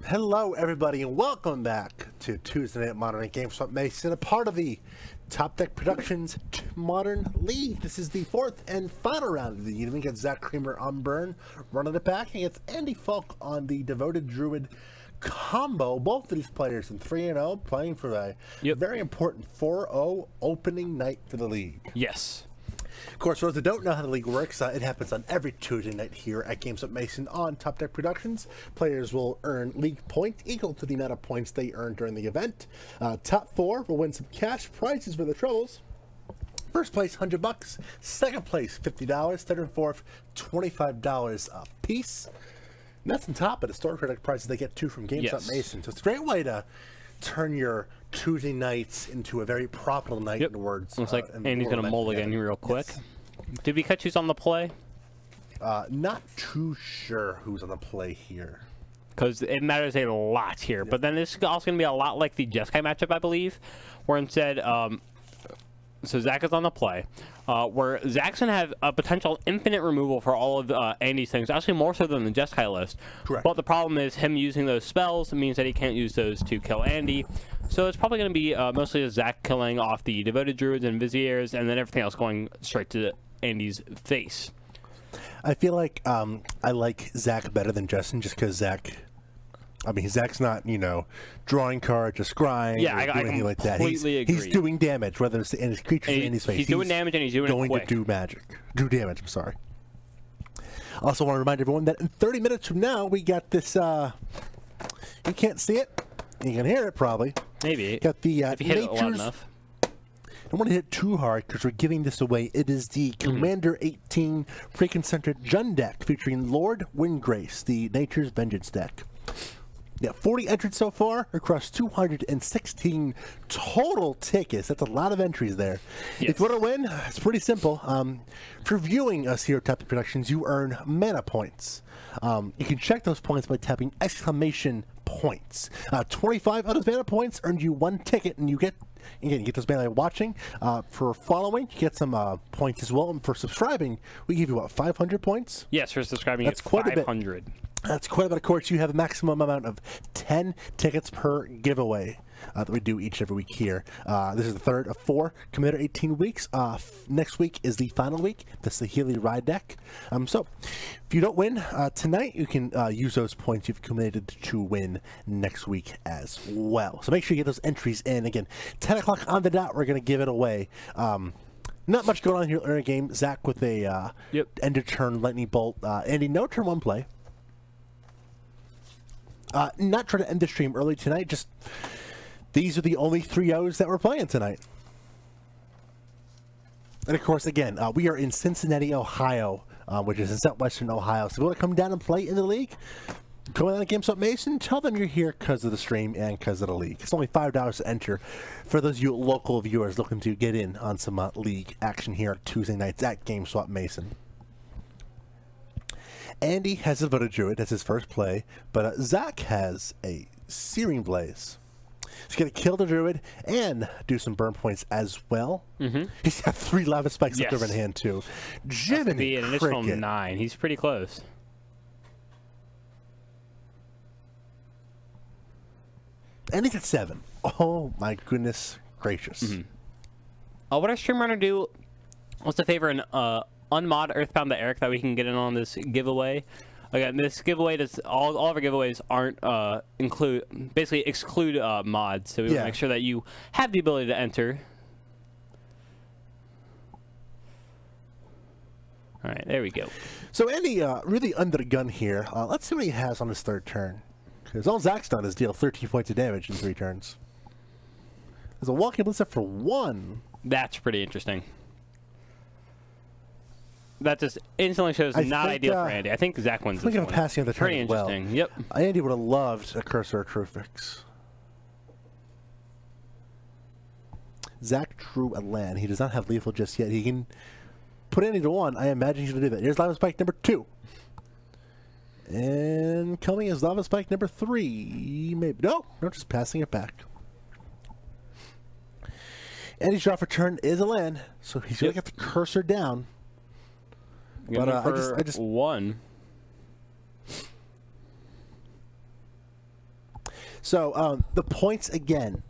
Hello, everybody, and welcome back to Tuesday Night Modern GameSwap Mason, a part of the Top Deck Productions Modern League. This is the fourth and final round of the evening. Got Zach Creemer on Burn, running it back, and it's Andy Falk on the Devoted Druid combo. Both of these players in 3-0, playing for a very important 4-0 opening night for the league. Yes. Of course, for those that don't know how the league works, it happens on every Tuesday night here at GameSwap Mason on Top Deck Productions. Players will earn league points equal to the amount of points they earn during the event. Top four will win some cash prizes for their troubles. First place, $100. Second place, $50. Third and fourth, $25 a piece. And that's on top of the store credit prizes they get too from GameSwap Mason. So it's a great way to turn your Tuesday nights into a very profitable night in the words. Looks like Andy's going to mulligan real quick. Yes. Did we catch who's on the play? Not too sure who's on the play here. Because it matters a lot here. But then this is also going to be a lot like the Jeskai matchup, I believe, where instead, so Zach is on the play, where Zach's going to have a potential infinite removal for all of Andy's things, actually more so than the Jeskai list. Correct. But the problem is him using those spells means that he can't use those to kill Andy. So it's probably going to be mostly Zach killing off the Devoted Druids and Viziers, and then everything else going straight to Andy's face. I feel like I like Zach better than Justin just because Zach... I mean, Zach's not, you know, drawing cards or scrying or doing anything like that. He's doing damage, whether it's in his creatures or in his face. He's doing damage and he's doing it quick. Going to do damage, I'm sorry. Also want to remind everyone that in 30 minutes from now, we got this, you can't see it, you can hear it probably. Maybe. Got the if you hit it loud enough. Don't want to hit too hard because we're giving this away. It is the Commander 18 Preconcentric Jund deck featuring Lord Windgrace, the Nature's Vengeance deck. Yeah, 40 entries so far across 216 total tickets. That's a lot of entries there. Yes. If you want to win, it's pretty simple. For viewing us here at Top Deck Productions, you earn mana points. You can check those points by tapping exclamation points. 25 of those mana points earned you one ticket, and you get those mana by watching. For following, you get some points as well. And for subscribing, we give you, what, 500 points? Yes, for subscribing, that's quite 500. a bit. That's quite a bit. Of course, you have a maximum amount of 10 tickets per giveaway that we do each and every week here. This is the third of 4 Commander 18 weeks. Next week is the final week. That's the Healy Ride deck. So, if you don't win tonight, you can use those points you've committed to win next week as well. So make sure you get those entries in. Again, 10 o'clock on the dot, we're going to give it away. Not much going on here in our game. Zach with a end of turn lightning bolt. Andy, no turn one play. Not trying to end the stream early tonight, just these are the only 3-0s that we're playing tonight. And of course, again, we are in Cincinnati, Ohio, which is in southwestern Ohio. So if you want to come down and play in the league, come on to GameSwap Mason, tell them you're here because of the stream and because of the league. It's only $5 to enter for those of you local viewers looking to get in on some league action here at Tuesday nights at GameSwap Mason. Andy has a Devoted Druid, that's his first play, but Zach has a Searing Blaze. He's going to kill the Druid and do some burn points as well. He's got 3 Lava Spikes left over in hand, too. Jiminy an additional 9. He's pretty close. And he's at 7. Oh, my goodness gracious. What our streamer going to do was to favor an unmod Earthbound to Eric that we can get in on this giveaway. Again, this giveaway does all of our giveaways aren't exclude mods, so we want to make sure that you have the ability to enter. All right, there we go. So Andy really under the gun here. Let's see what he has on his third turn, because all Zach's done is deal 13 points of damage in 3 turns. There's a walking blizzard for 1. That's pretty interesting. That just instantly shows not ideal for Andy. I think Zach wins this one. Passing on the turn pretty interesting. Well. Yep. Andy would have loved a Cursor of Trufix. Zach drew a land. He does not have lethal just yet. He can put Andy to 1. I imagine he's going to do that. Here's Lava Spike number 2. And coming is Lava Spike number 3. Maybe. No, just passing it back. Andy's draw for turn is a land, so he's going to get the Cursor down. But I just 1. So the points again,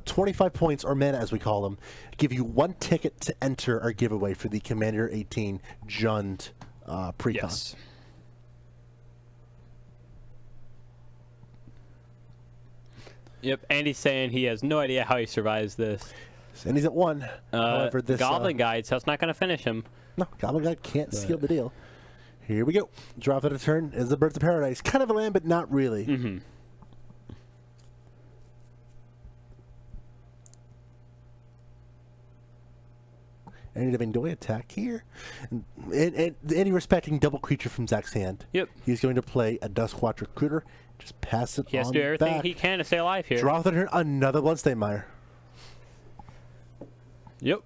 25 points or mana as we call them, give you 1 ticket to enter our giveaway for the Commander 18 Jund precon. Yes. Yep, Andy's saying he has no idea how he survives this. And he's at 1. However, this Goblin Guide, so it's not going to finish him. No, Goblin Guide can't seal the deal. Here we go. Drop at a turn is the Birds of Paradise. Kind of a land, but not really. Mm-hmm. Any Divindoy attack here. And any respecting double creature from Zach's hand. Yep. He's going to play a Duskwatch Recruiter. Just pass it on He has to do everything back. he can to stay alive here. Draw the turn, another Bloodstained Mire. Yep.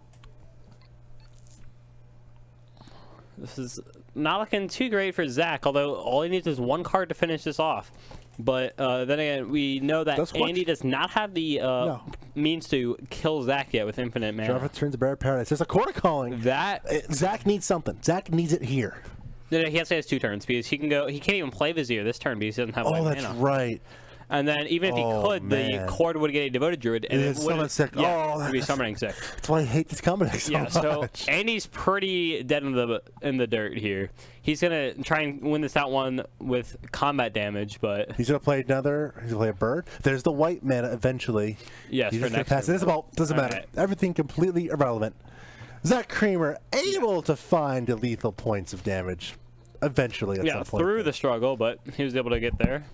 This is not looking too great for Zach, although all he needs is 1 card to finish this off. But then again, we know that Andy does not have the means to kill Zach yet with infinite mana. Draw turns a Bird of Paradise. There's a Quarter Calling. Zach needs something. Zach needs it here. No, he has to have 2 turns because he can go. He can't even play Vizier this turn because he doesn't have white mana. Oh, that's right. And then even if he could, the Cord would get a Devoted Druid. And it's summon sick. Yeah, it would be summoning sick. That's why I hate this combo deck so much. So Andy's pretty dead in the dirt here. He's gonna try and win this out one with combat damage, but he's gonna play another. He's gonna play a bird. There's the white mana eventually. Yes, he's for next. Pass. This about doesn't matter. Right. Everything completely irrelevant. Zach Creemer able to find the lethal points of damage. Eventually, at some point through the struggle, but he was able to get there.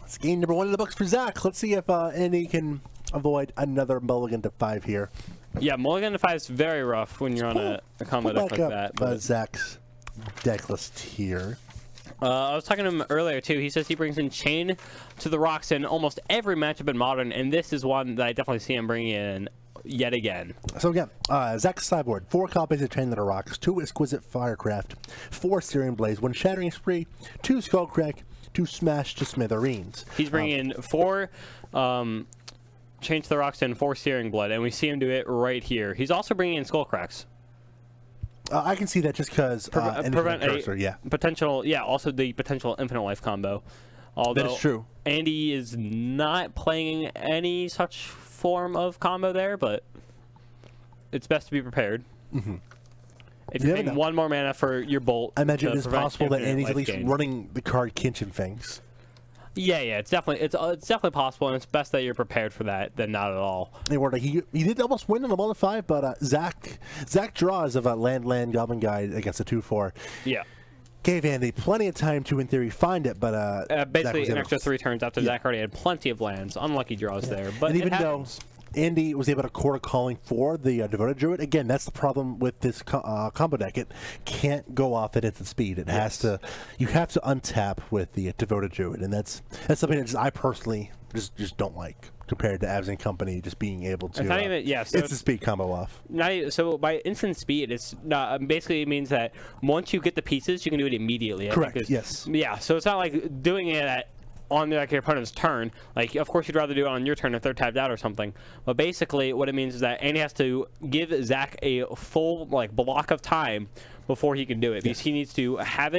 It's game number 1 in the books for Zach. Let's see if Andy can avoid another mulligan to 5 here. Yeah, mulligan to 5 is very rough when you're on a combo deck like that. But Zach's deck list here. I was talking to him earlier too. He says he brings in Chain to the Rocks in almost every matchup in Modern, and this is one that I definitely see him bringing in yet again. So again, Zach's sideboard: 4 copies of Chain to the Rocks, 2 Exquisite Firecraft, 4 Searing Blaze, 1 Shattering Spree, 2 Skullcrack, 2 Smash to Smithereens. He's bringing in 4 Chain to the Rocks and 4 Searing Blood, and we see him do it right here. He's also bringing in Skullcracks. I can see that just because prevent cursor, potential, also the potential infinite life combo. Although that is true. Andy is not playing any such form of combo there, but it's best to be prepared. Mm-hmm. If you're paying 1 more mana for your bolt, I imagine it is possible that Andy's at least running the card Kitchen Fangs. Yeah, it's definitely possible, and it's best that you're prepared for that than not at all. He did almost win on the 1-5, but Zach draws of a land Goblin Guide against a 2/4. Yeah. Gave Andy plenty of time to, in theory, find it, but basically an extra 3 turns after Zach already had plenty of lands. Unlucky draws there, but and even though Andy was able to Quarter Calling for the Devoted Druid, again, that's the problem with this combo deck. It can't go off at instant speed. It has to. You have to untap with the Devoted Druid, and that's something that I personally just don't like compared to Abs and Company just being able to. It's not even so instant speed combo off. Not even, so by instant speed, it's not basically it means that once you get the pieces, you can do it immediately. Correct. Yes. Yeah. So it's not like doing it on your opponent's turn. Like, of course, you'd rather do it on your turn if they're tapped out or something. But basically, what it means is that Andy has to give Zach a full block of time before he can do it, because he needs to have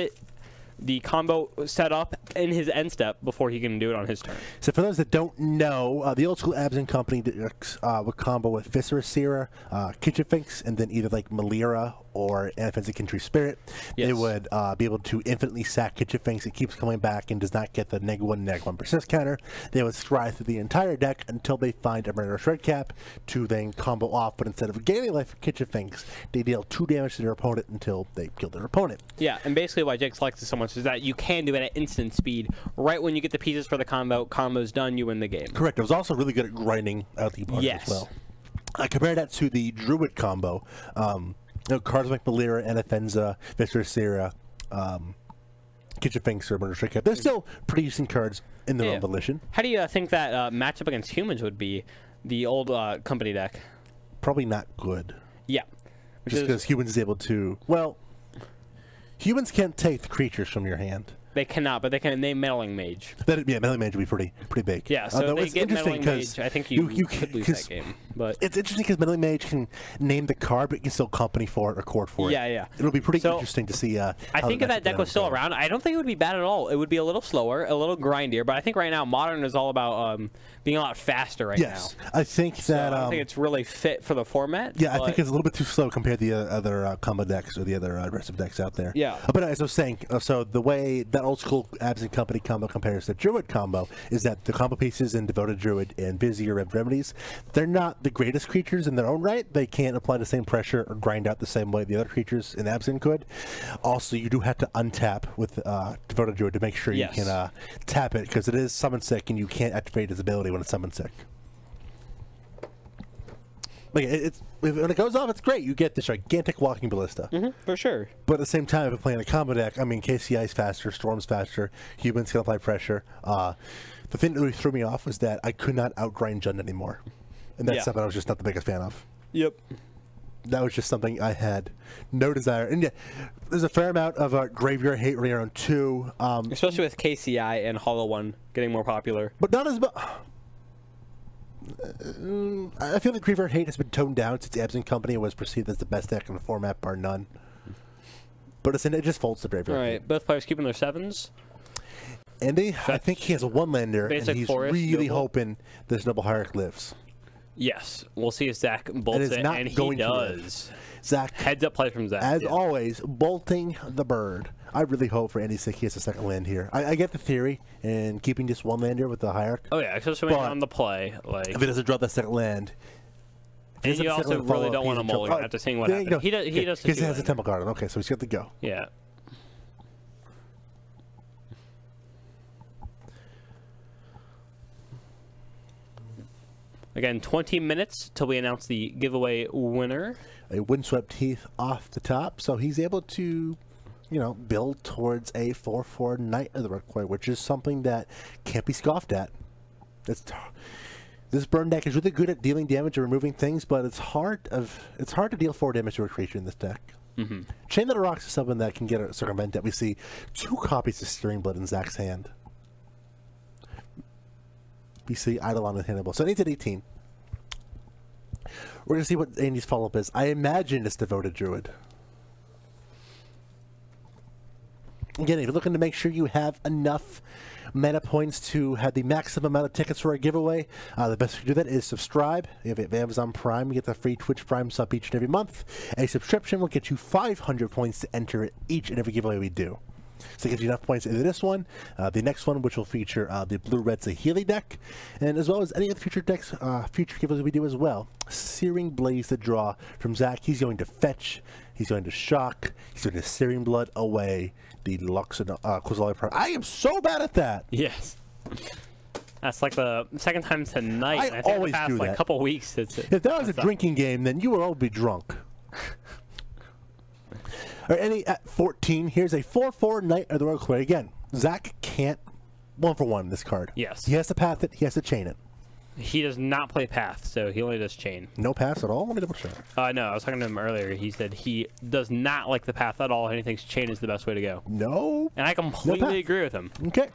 the combo set up in his end step before he can do it on his turn. So for those that don't know, the old school Abs and Company would combo with Viscera Seera, Kitchen Finks, and then either Malira or Inoffensive Country Spirit. They would be able to infinitely sack Kitchen Finks. It keeps coming back and does not get the -1/-1 persist counter. They would scry through the entire deck until they find a Murderous Redcap to then combo off, but instead of gaining life for Kitchen Finks, they deal 2 damage to their opponent until they kill their opponent. Yeah, and basically why Jake selects it so much is that you can do it at instant speed. Right when you get the pieces for the combo's done, you win the game. Correct. It was also really good at grinding out the opponent as well. I compare that to the Druid combo. Cards like Malira, Inoffensive, Viscera Seera, Kitchen Finks, or Murderous Redcap. They're still pretty decent cards in their own volition. How do you think that matchup against humans would be, the old company deck? Probably not good. Yeah. Just because humans is able to, humans can't take the creatures from your hand. They cannot, but they can name Meddling Mage. Meddling Mage would be pretty big. Yeah, so if they get Meddling Mage, I think you could lose that game. But it's interesting because Meddling Mage can name the card, but you can still company for it or court for it. Yeah. It'll be pretty interesting to see. I think if that deck was still around, I don't think it would be bad at all. It would be a little slower, a little grindier, but I think right now Modern is all about being a lot faster right now. Yes, I think that. I don't think it's really fit for the format. Yeah, I think it's a little bit too slow compared to the other combo decks or the other aggressive decks out there. Yeah. But as I was saying, so the way that old school Abs and Company combo compares to Druid combo is that the combo pieces in Devoted Druid and Vizier and Remedies, they're not the greatest creatures in their own right. They can't apply the same pressure or grind out the same way the other creatures in Absent could. Also, you do have to untap with Devoted Druid to make sure you can tap it, because it is summon sick and you can't activate its ability when it's summon sick. Like when it goes off, it's great. You get this gigantic walking ballista. For sure. But at the same time, if you're playing a combo deck, I mean, KCI's faster, Storm's faster, Humans can apply pressure. The thing that really threw me off was that I could not outgrind Jund anymore. And that's something I was just not the biggest fan of. Yep. That was just something I had no desire. And yeah, there's a fair amount of graveyard hate running around too. Especially with KCI and Hollow One getting more popular. But not as much. I feel like Graveyard Hate has been toned down since Absent Company was perceived as the best deck in the format, bar none. But it just folds the Graveyard Hate. Both players keeping their 7s. Andy, I think he has a one-lander, and he's forest, really hoping this Noble Hierarch lives. Yes, we'll see if Zach bolts it, and he does. Zach, heads up play from Zach. As always, bolting the bird. I really hope for Andy's sake he has a second land here. I get the theory in keeping just one lander with the Hierarch. Oh yeah, especially when on the play. Like, if it doesn't draw that second land. And you also really don't want to mulligan after seeing what happened. He does. Because he has a Temple Garden. Okay, so he's got to go. Yeah. Again, 20 minutes till we announce the giveaway winner. A Windswept Heath off the top, so he's able to, build towards a 4/4 Knight of the Require, which is something that can't be scoffed at. This burn deck is really good at dealing damage and removing things, but it's hard to deal 4 damage to a creature in this deck. Chain That Rocks is something that can get a circumvent that we see 2 copies of Steering Blood in Zach's hand. We see Eidolon and Hannibal. So it needs at 18. We're going to see what Andy's follow-up is. I imagine it's Devoted Druid. Again, if you're looking to make sure you have enough mana points to have the maximum amount of tickets for a giveaway, the best way to do that is subscribe. If you have Amazon Prime, you get the free Twitch Prime sub each and every month. A subscription will get you 500 points to enter each and every giveaway we do. So it gives you enough points into this one, the next one, which will feature the Blue-Red Saheeli deck, and as well as any other future decks, future giveaways we do as well. Searing Blaze, the draw from Zach. He's going to fetch, he's going to shock, he's going to Searing Blood away the Lux and Quasali Prime. I am so bad at that! Yes. That's like the second time tonight. I think always the past, do that. Like, couple weeks. If that was a drinking game, then you would all be drunk. All right, Andy, at 14, here's a 4/4 Knight of the Royal Quay. Again, Zach can't 1-for-1 this card. Yes. He has to path it, he has to chain it. He does not play Path, so he only does Chain. No paths at all? Let me double check. No, I was talking to him earlier. He said he does not like the Path at all. He thinks Chain is the best way to go. No. And I completely agree with him. Okay.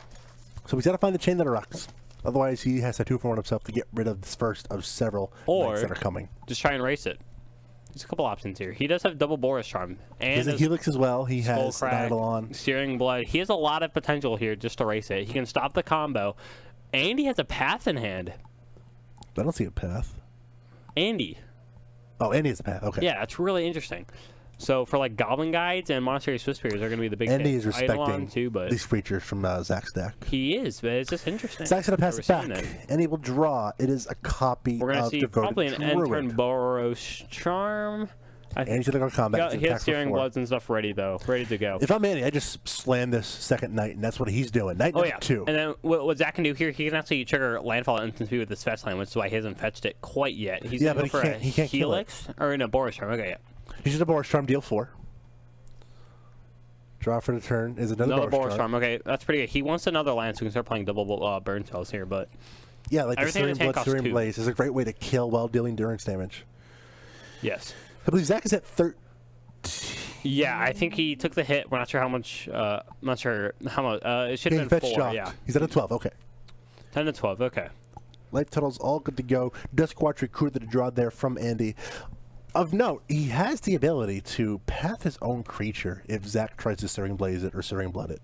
So he's got to find the Chain That Rocks. Otherwise, he has to 2-for-1 himself to get rid of this first of several Knights that are coming. Just try and race it. There's a couple options here. He does have double Boris Charm. And he has a Helix as well. He has Eidolon. Searing Blood. He has a lot of potential here just to race it. He can stop the combo. And he has a Path in hand. I don't see a path. Andy. Oh, Andy has a path. Okay. Yeah, it's really interesting. So for like Goblin Guides and Monastery Swiss Spears are going to be the big Andy hit. is respecting too, but these creatures from Zach's deck. He is, but it's just interesting. Zach's going to pass it back. And he will draw. It is a copy of We're going to see probably an end turn Boros Charm. And he's going to go combat. He has Searing Bloods and stuff ready, though. Ready to go. If I'm Andy, I just slam this second Knight, and that's what he's doing. Knight number 2. And then what Zach can do here, he can actually trigger Landfall at instant speed with this fetch line, which is why he hasn't fetched it quite yet. He's but he can't Helix? Or in a Boros Charm. Okay, yeah. He's just a Boros Charm, deal 4. Draw for the turn is another Boros Charm. Okay, that's pretty good. He wants another land, so we can start playing double burn spells here, but... Yeah, like the Searing Blood, Searing Blaze is a great way to kill while dealing endurance damage. Yes. I believe Zach is at 13. Yeah, I think he took the hit. We're not sure how much. Not sure how much. It should have been 4. Shocked. Yeah. He's at a 12. Okay. 10 to 12. Okay. Life total's all good to go. Dusk Watch recruited the draw there from Andy. Of note, he has the ability to path his own creature if Zach tries to Searing Blaze it or Searing Blood it.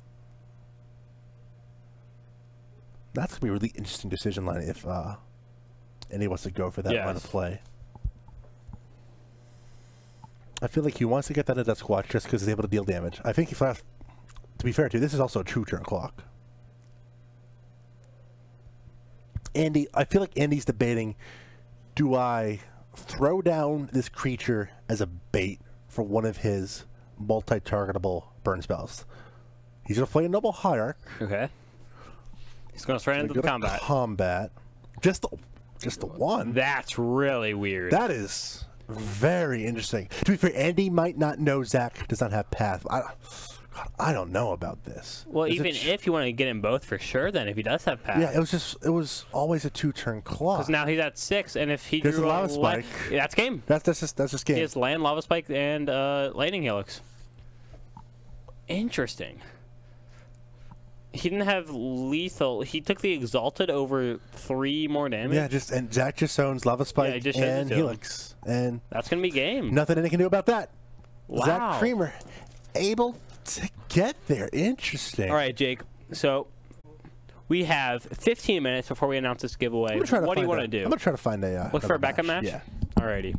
That's going to be a really interesting decision line if Andy wants to go for that line of play. I feel like he wants to get that into Dusk Watch just because he's able to deal damage. I think he flashed. To be fair, too, this is also a true turn clock. Andy, I feel like Andy's debating, do I throw down this creature as a bait for one of his multi-targetable burn spells? He's going to play a Noble Hierarch. Okay. He's going to straight into the combat. Just the one. That's really weird. That is very interesting. To be fair, Andy might not know Zach does not have Path. I don't know about this. Well, even if you want to get him both for sure, then if he does have Path. Yeah, it was always a 2-turn clock. Because now he's at 6, and if he drew a Lava Spike, that's game. That's just game. He has land, Lava Spike, and Lightning Helix. Interesting. He didn't have lethal. He took the Exalted over 3 more damage. Yeah, and Zach just owns Lava Spike and Helix, and that's gonna be game. Nothing Andy can do about that. Wow. Zach Creemer able to get there. Interesting. All right, Jake. So we have 15 minutes before we announce this giveaway. What do you want to do? I'm gonna try to find a look for a backup match. Yeah. Alrighty.